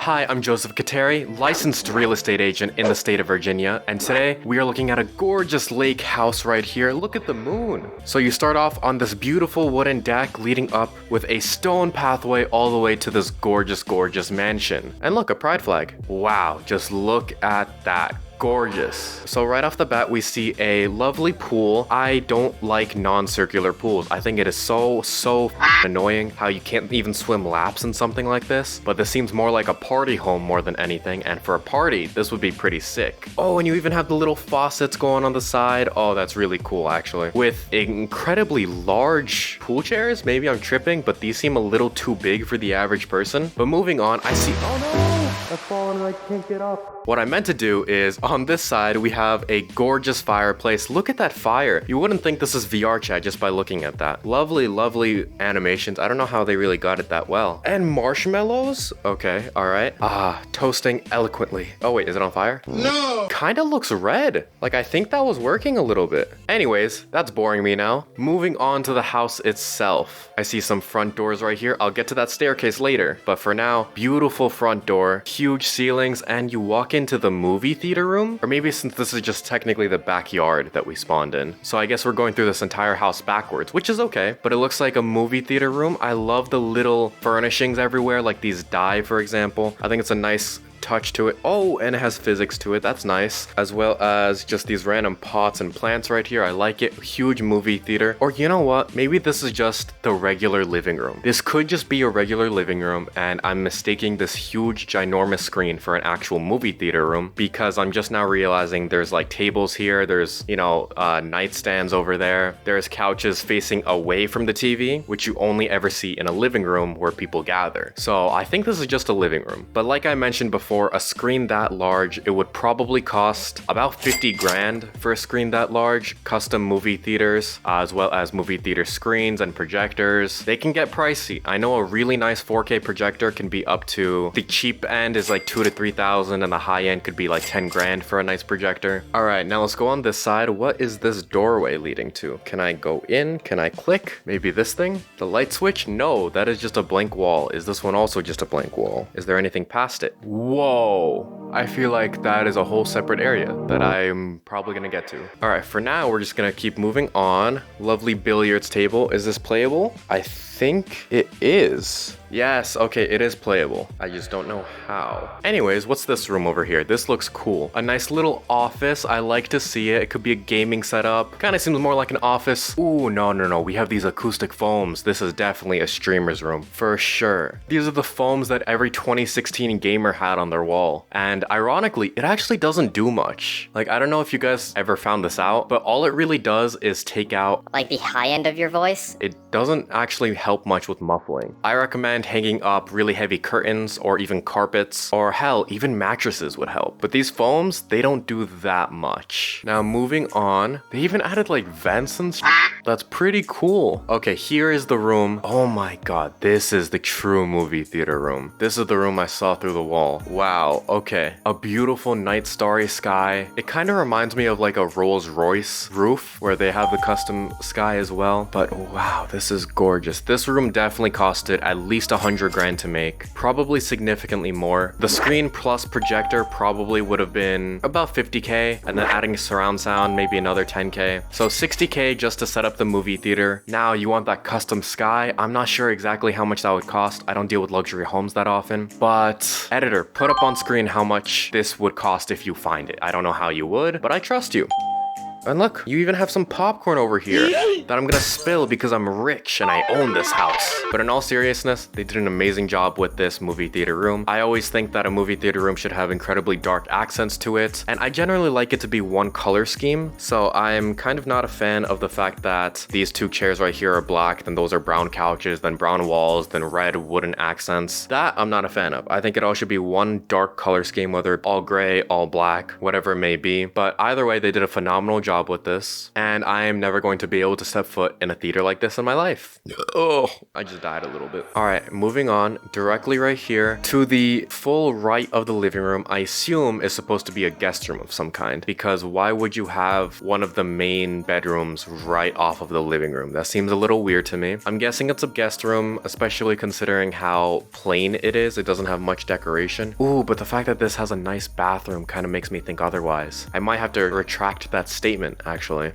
Hi, I'm Joseph Khateri, licensed real estate agent in the state of Virginia, and today we are looking at a gorgeous lake house right here. Look at the moon. So you start off on this beautiful wooden deck leading up with a stone pathway all the way to this gorgeous mansion. And look, a pride flag. Wow, just look at that. Gorgeous. So right off the bat, we see a lovely pool. I don't like non-circular pools. I think it is so annoying how you can't even swim laps in something like this. But this seems more like a party home more than anything. And for a party, this would be pretty sick. Oh, and you even have the little faucets going on the side. Oh, that's really cool, actually. With incredibly large pool chairs. Maybe I'm tripping, but these seem a little too big for the average person. But moving on, I see... Oh no! I've fallen and I can't get up. What I meant to do is, on this side, we have a gorgeous fireplace. Look at that fire. You wouldn't think this is VRChat just by looking at that. Lovely animations. I don't know how they really got it that well. And marshmallows? Okay, all right. Ah, toasting eloquently. Oh wait, is it on fire? No! Kinda looks red. Like, I think that was working a little bit. Anyways, that's boring me now. Moving on to the house itself. I see some front doors right here. I'll get to that staircase later. But for now, beautiful front door, huge ceilings, and you walk into the movie theater room. Or maybe since this is just technically the backyard that we spawned in. So I guess we're going through this entire house backwards, which is okay. But it looks like a movie theater room. I love the little furnishings everywhere, like these die, for example. I think it's a nice touch to it. Oh, and it has physics to it. That's nice. As well as just these random pots and plants right here. I like it. Huge movie theater. Or you know what? Maybe this is just the regular living room. This could just be a regular living room and I'm mistaking this huge ginormous screen for an actual movie theater room because I'm just now realizing there's like tables here. There's, you know, nightstands over there. There's couches facing away from the TV, which you only ever see in a living room where people gather. So I think this is just a living room. But like I mentioned before, a screen that large, it would probably cost about 50 grand for a screen that large. Custom movie theaters, as well as movie theater screens and projectors. They can get pricey. I know a really nice 4K projector can be up to, the cheap end is like 2,000 to 3,000 and the high end could be like 10 grand for a nice projector. All right, now let's go on this side. What is this doorway leading to? Can I go in? Can I click? Maybe this thing? The light switch? No, that is just a blank wall. Is this one also just a blank wall? Is there anything past it? Whoa, I feel like that is a whole separate area that I'm probably gonna get to. All right, for now, we're just gonna keep moving on. Lovely billiards table. Is this playable? I think it is. Yes, okay, it is playable. I just don't know how. Anyways, what's this room over here? This looks cool. A nice little office. I like to see it. It could be a gaming setup. Kind of seems more like an office. Ooh, no. We have these acoustic foams. This is definitely a streamer's room for sure. These are the foams that every 2016 gamer had on their wall. And ironically, it actually doesn't do much. Like, I don't know if you guys ever found this out, but all it really does is take out like the high end of your voice. It doesn't actually help much with muffling. I recommend hanging up really heavy curtains or even carpets, or hell, even mattresses would help. But these foams, they don't do that much. Now moving on, they even added like vents and stuff. That's pretty cool. Okay, here is the room. Oh my god, this is the true movie theater room. This is the room I saw through the wall. Wow, okay. A beautiful night starry sky. It kind of reminds me of like a Rolls Royce roof where they have the custom sky as well. But wow, this is gorgeous. This room definitely costed at least 100 grand to make, probably significantly more. The screen plus projector probably would have been about 50k, and then adding surround sound maybe another 10k. So 60k just to set up the movie theater. Now you want that custom sky. I'm not sure exactly how much that would cost. I don't deal with luxury homes that often, but editor, put up on screen how much this would cost if you find it. I don't know how you would, but I trust you. And look, you even have some popcorn over here that I'm gonna spill because I'm rich and I own this house. But in all seriousness, they did an amazing job with this movie theater room. I always think that a movie theater room should have incredibly dark accents to it, and I generally like it to be one color scheme. So I'm kind of not a fan of the fact that these two chairs right here are black, then those are brown couches, then brown walls, then red wooden accents. That I'm not a fan of. I think it all should be one dark color scheme, whether all gray, all black, whatever it may be. But either way, they did a phenomenal job job with this, and I am never going to be able to step foot in a theater like this in my life. Oh, I just died a little bit. All right, moving on directly right here to the full right of the living room. I assume is supposed to be a guest room of some kind, because why would you have one of the main bedrooms right off of the living room? That seems a little weird to me. I'm guessing it's a guest room, especially considering how plain it is. It doesn't have much decoration. Ooh, but the fact that this has a nice bathroom kind of makes me think otherwise. I might have to retract that statement, actually.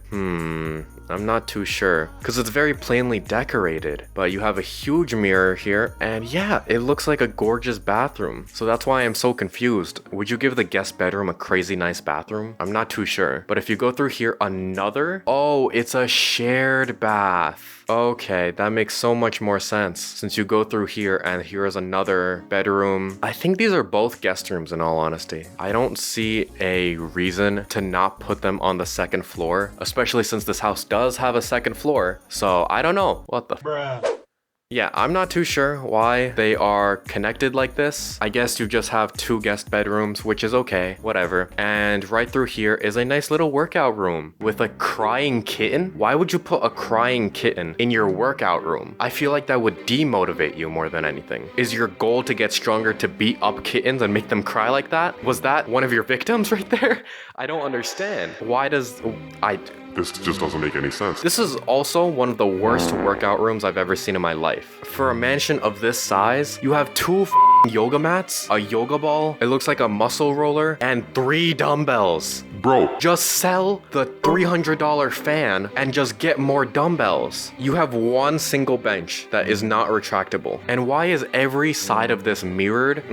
I'm not too sure, because it's very plainly decorated, but you have a huge mirror here, and yeah, it looks like a gorgeous bathroom. So that's why I'm so confused. Would you give the guest bedroom a crazy nice bathroom? I'm not too sure. But if you go through here, oh, it's a shared bath. Okay, that makes so much more sense since you go through here and here is another bedroom. I think these are both guest rooms in all honesty. I don't see a reason to not put them on the second floor, especially since this house does have a second floor. So I don't know. What the bruh. Yeah, I'm not too sure why they are connected like this. I guess you just have two guest bedrooms, which is okay, whatever. And right through here is a nice little workout room with a crying kitten. Why would you put a crying kitten in your workout room? I feel like that would demotivate you more than anything. Is your goal to get stronger to beat up kittens and make them cry like that? Was that one of your victims right there? I don't understand. Why does... This just doesn't make any sense. This is also one of the worst workout rooms I've ever seen in my life. For a mansion of this size, you have two yoga mats, a yoga ball, it looks like a muscle roller, and 3 dumbbells. Bro, just sell the $300 fan and just get more dumbbells. You have one single bench that is not retractable. And why is every side of this mirrored?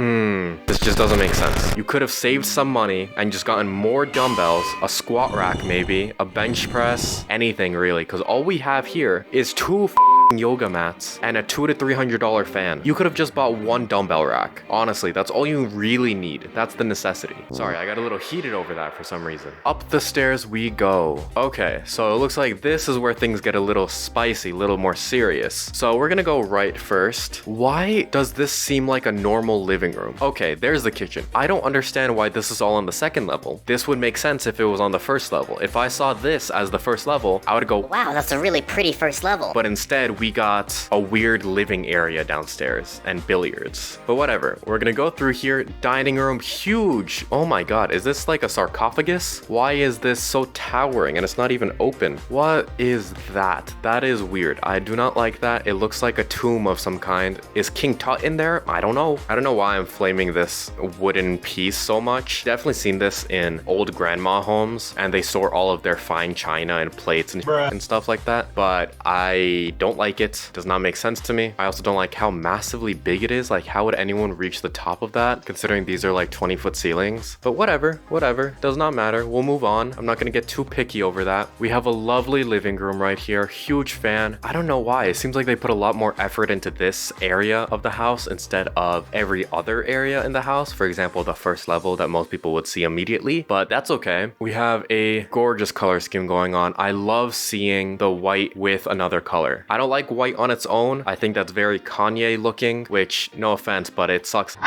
This just doesn't make sense. You could have saved some money and just gotten more dumbbells, a squat rack maybe, a bench press, anything really, because all we have here is 2 yoga mats and a $200 to $300 fan. You could have just bought one dumbbell rack. Honestly, that's all you really need. That's the necessity. Sorry, I got a little heated over that for some reason. Up the stairs we go. Okay, so it looks like this is where things get a little spicy, a little more serious. So we're gonna go right first. Why does this seem like a normal living room? Okay, there's the kitchen. I don't understand why this is all on the second level. This would make sense if it was on the first level. If I saw this as the first level, I would go, wow, that's a really pretty first level. But instead, we got a weird living area downstairs and billiards. But whatever, we're gonna go through here. Dining room, huge. Oh my god, is this like a sarcophagus? Why is this so towering and it's not even open? What is that? That is weird. I do not like that. It looks like a tomb of some kind. Is King Tut in there? I don't know. I don't know why I'm flaming this wooden piece so much. Definitely seen this in old grandma homes and they store all of their fine china and plates and stuff like that. But I don't like it. Does not make sense to me. I also don't like how massively big it is. Like, how would anyone reach the top of that considering these are like 20-foot ceilings? But whatever, does not matter. We'll move on. I'm not gonna get too picky over that. We have a lovely living room right here. Huge fan. I don't know why. It seems like they put a lot more effort into this area of the house instead of every other area in the house. For example, the first level that most people would see immediately, but that's okay. We have a gorgeous color scheme going on. I love seeing the white with another color. I don't like white on its own. I think that's very Kanye looking, which, no offense, but it sucks.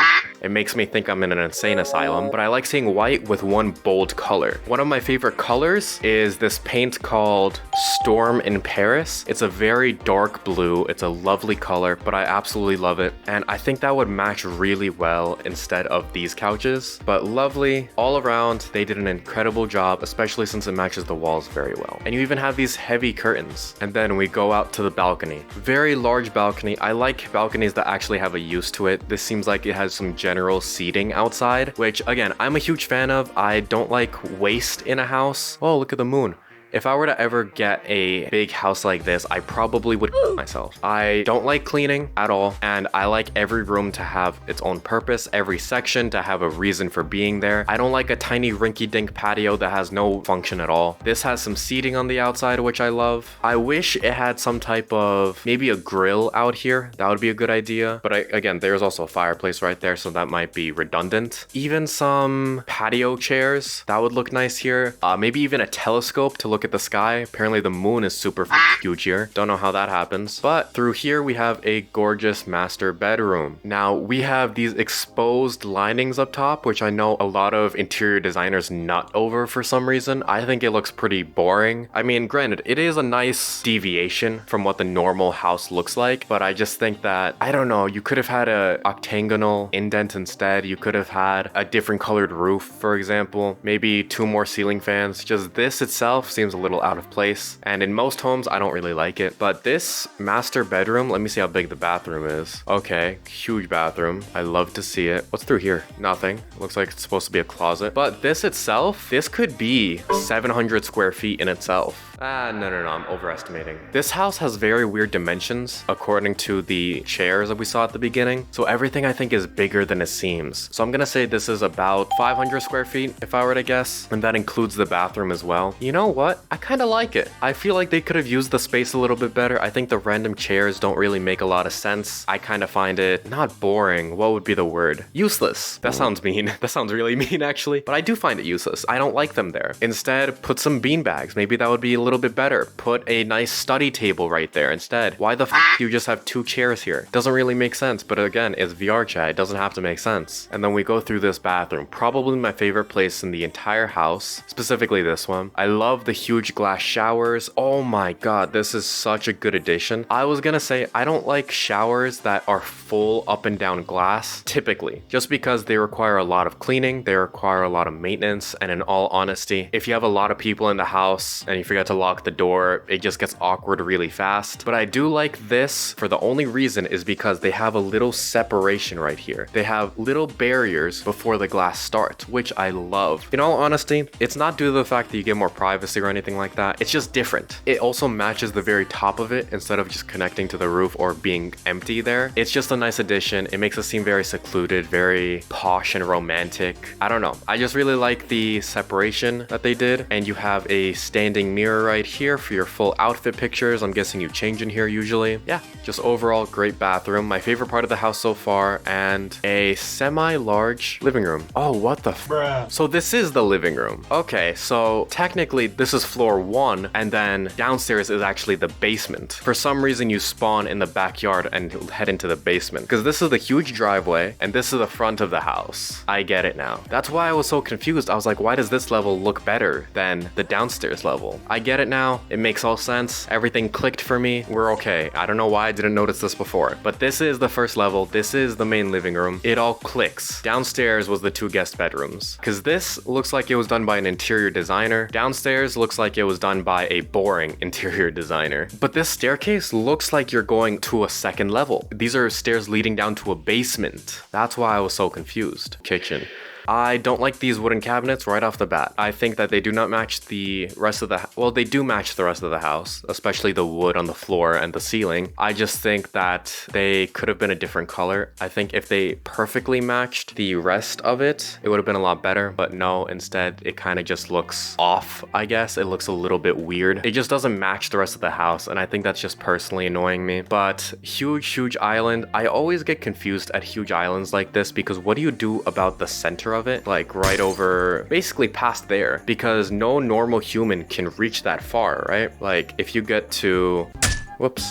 It makes me think I'm in an insane asylum, but I like seeing white with one bold color. One of my favorite colors is this paint called Storm in Paris. It's a very dark blue. It's a lovely color, but I absolutely love it. And I think that would match really well instead of these couches. But lovely all around. They did an incredible job, especially since it matches the walls very well. And you even have these heavy curtains. And then we go out to the balcony. Very large balcony. I like balconies that actually have a use to it. This seems like it has some general seating outside, which again, I'm a huge fan of. I don't like waste in a house. Oh, look at the moon. If I were to ever get a big house like this, I probably would myself. I don't like cleaning at all, and I like every room to have its own purpose, every section to have a reason for being there. I don't like a tiny rinky-dink patio that has no function at all. This has some seating on the outside, which I love. I wish it had some type of, maybe a grill out here. That would be a good idea. But again, there's also a fireplace right there, so that might be redundant. Even some patio chairs, that would look nice here. Maybe even a telescope to look look at the sky. Apparently the moon is super huge here. Don't know how that happens. But through here we have a gorgeous master bedroom. Now we have these exposed linings up top, which I know a lot of interior designers nut over for some reason. I think it looks pretty boring. I mean, granted, it is a nice deviation from what the normal house looks like, but I just think that, I don't know, you could have had a octagonal indent instead. You could have had a different colored roof, for example. Maybe 2 more ceiling fans. Just this itself seems a little out of place. And in most homes, I don't really like it. But this master bedroom, let me see how big the bathroom is. Okay, huge bathroom. I love to see it. What's through here? Nothing. Looks like it's supposed to be a closet. But this itself, this could be 700 square feet in itself. No, I'm overestimating. This house has very weird dimensions according to the chairs that we saw at the beginning. So everything I think is bigger than it seems. So I'm gonna say this is about 500 square feet if I were to guess. And that includes the bathroom as well. You know what? I kind of like it. I feel like they could have used the space a little bit better. I think the random chairs don't really make a lot of sense. I kind of find it not boring. What would be the word? Useless. That sounds mean. That sounds really mean actually. But I do find it useless. I don't like them there. Instead, put some beanbags. Maybe that would be a little bit better. Put a nice study table right there instead. Why the f you just have 2 chairs here? Doesn't really make sense, but again, it's VRChat. It doesn't have to make sense. And then we go through this bathroom. Probably my favorite place in the entire house, specifically this one. I love the huge glass showers. Oh my god, this is such a good addition. I was gonna say, I don't like showers that are full up and down glass, typically, just because they require a lot of cleaning, they require a lot of maintenance, and in all honesty, if you have a lot of people in the house and you forget to lock the door, it just gets awkward really fast. But I do like this for the only reason is because they have a little separation right here. They have little barriers before the glass starts, which I love. In all honesty, it's not due to the fact that you get more privacy or anything like that. It's just different. It also matches the very top of it instead of just connecting to the roof or being empty there. It's just a nice addition. It makes it seem very secluded, very posh and romantic. I don't know. I just really like the separation that they did. And you have a standing mirror right here for your full outfit pictures. I'm guessing you change in here usually. Yeah, just overall great bathroom. My favorite part of the house so far, and a semi-large living room. Oh, what the bruh. So this is the living room. Okay, so technically this is floor 1, and then downstairs is actually the basement. For some reason you spawn in the backyard and head into the basement, because this is the huge driveway and this is the front of the house. I get it now. That's why I was so confused. I was like, why does this level look better than the downstairs level? I get it now. It makes all sense. Everything clicked for me. We're okay. I don't know why I didn't notice this before, but this is the first level. This is the main living room. It all clicks. Downstairs was the 2 guest bedrooms, because this looks like it was done by an interior designer. Downstairs looks like it was done by a boring interior designer. But this staircase looks like you're going to a 2nd level. These are stairs leading down to a basement. That's why I was so confused. Kitchen. I don't like these wooden cabinets right off the bat. I think that they do not match the rest of the well, they do match the rest of the house, especially the wood on the floor and the ceiling. I just think that they could have been a different color. I think if they perfectly matched the rest of it, it would have been a lot better, but no, instead it kind of just looks off, I guess. It looks a little bit weird. It just doesn't match the rest of the house, and I think that's just personally annoying me. But huge island. I always get confused at huge islands like this, because what do you do about the center of it, like right over, basically past there, because no normal human can reach that far, right? Like if you get to, whoops.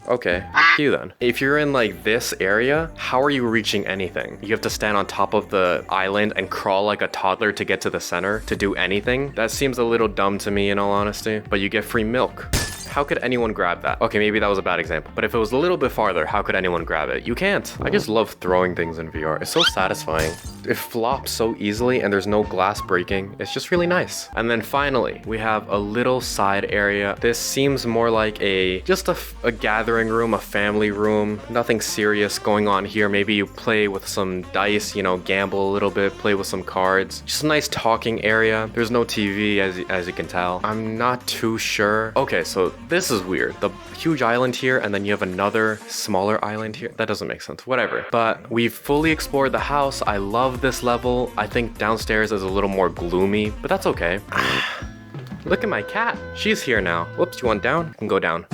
Okay, you then. If you're in like this area, how are you reaching anything? You have to stand on top of the island and crawl like a toddler to get to the center to do anything? That seems a little dumb to me in all honesty, but you get free milk. How could anyone grab that? Okay, maybe that was a bad example, but if it was a little bit farther, how could anyone grab it? You can't. I just love throwing things in VR. It's so satisfying. It flops so easily and there's no glass breaking. It's just really nice. And then finally, we have a little side area. This seems more like just a gathering room, a family room. Nothing serious going on here. Maybe you play with some dice, you know, gamble a little bit, play with some cards. Just a nice talking area. There's no TV as you can tell. I'm not too sure. Okay, so this is weird. The huge island here, and then you have another smaller island here. That doesn't make sense. Whatever. But we've fully explored the house. I love this level. I think downstairs is a little more gloomy, but that's okay. Look at my cat. She's here now. Whoops, you want down? You can go down.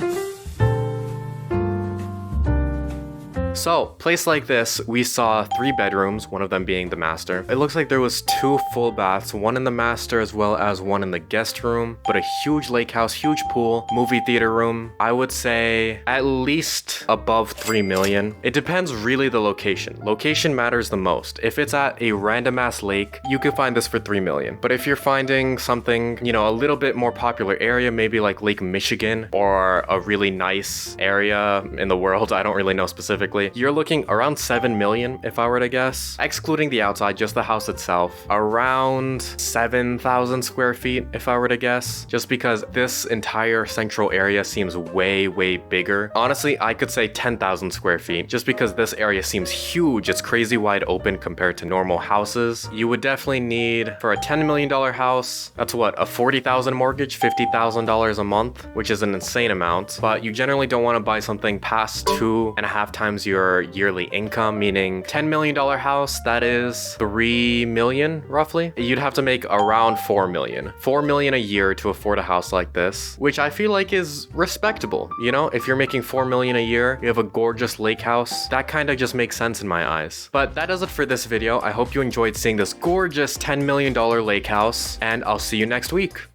So, place like this, we saw 3 bedrooms, one of them being the master. It looks like there was 2 full baths, one in the master as well as one in the guest room, but a huge lake house, huge pool, movie theater room. I would say at least above 3 million. It depends really the location. Location matters the most. If it's at a random ass lake, you could find this for 3 million. But if you're finding something, you know, a little bit more popular area, maybe like Lake Michigan or a really nice area in the world, I don't really know specifically, you're looking around 7 million if I were to guess. Excluding the outside, just the house itself, around 7,000 square feet if I were to guess, just because this entire central area seems way bigger. Honestly, I could say 10,000 square feet just because this area seems huge. It's crazy wide open compared to normal houses. You would definitely need, for a $10 million house, that's what, a $40,000 mortgage, $50,000 a month, which is an insane amount. But you generally don't want to buy something past 2.5 times your yearly income, meaning $10 million house, that is 3 million roughly. You'd have to make around 4 million. 4 million a year to afford a house like this, which I feel like is respectable. You know, if you're making 4 million a year, you have a gorgeous lake house, that kind of just makes sense in my eyes. But that does it for this video. I hope you enjoyed seeing this gorgeous $10 million lake house, and I'll see you next week.